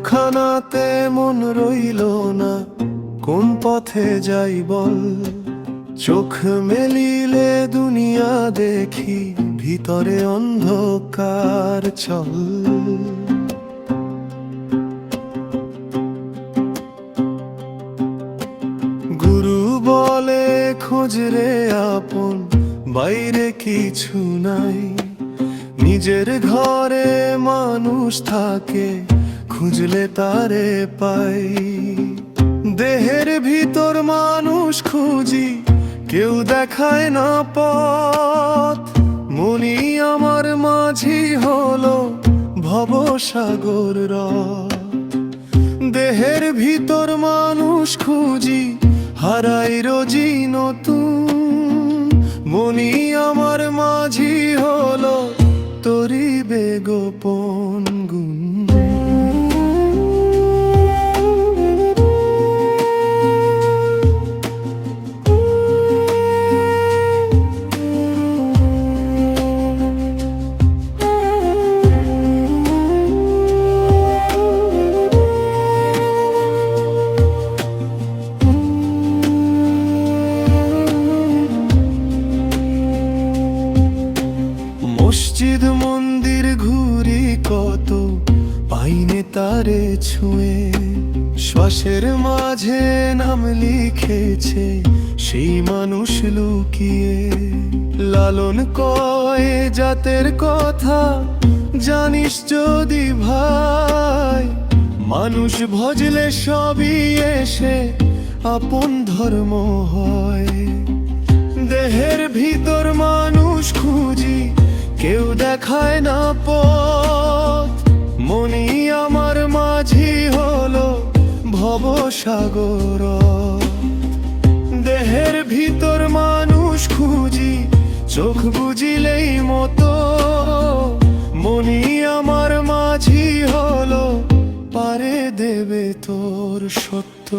দুখানাতে মন রইল না, কোন পথে যাই বল। চোখ মেলিলে দুনিয়া দেখি, ভিতরে অন্ধকার চল। গুরু বলে খোঁজ রে আপন, বাইরে কিছু নাই। নিজের ঘরে মানুষ থাকে, খুঁজলে তারে পাই। দেহের ভিতর মানুষ খুঁজি, কেউ দেখায় না পথ। মনি আমার মাঝি হলো ভবসাগর রথ। দেহের ভিতর মানুষ খুঁজি, হারাই রোজি নতুন। মনি আমার মাঝি হলো তোরি বেগোপন গুণ। মসজিদ মন্দির ঘুরি কত, পাইনে তারে ছুঁয়ে। শ্বাসের মাঝে নাম লিখেছে সেই মানুষ লুকিয়ে। লালন কয় জাতের কথা, জানিস যদি ভাই। মানুষ ভজলে সবই এসে আপন ধর্ম হয়। দেহের ভিতর মানুষ খুঁজি, কেউ দেখায় না পথ। মনি আমার মাঝি হলো ভবসাগর। দেহের ভিতর মানুষ খুঁজি, চোখ বুঝিলেই মতো। মনি আমার মাঝি হলো পারে দেবে তোর সত্য।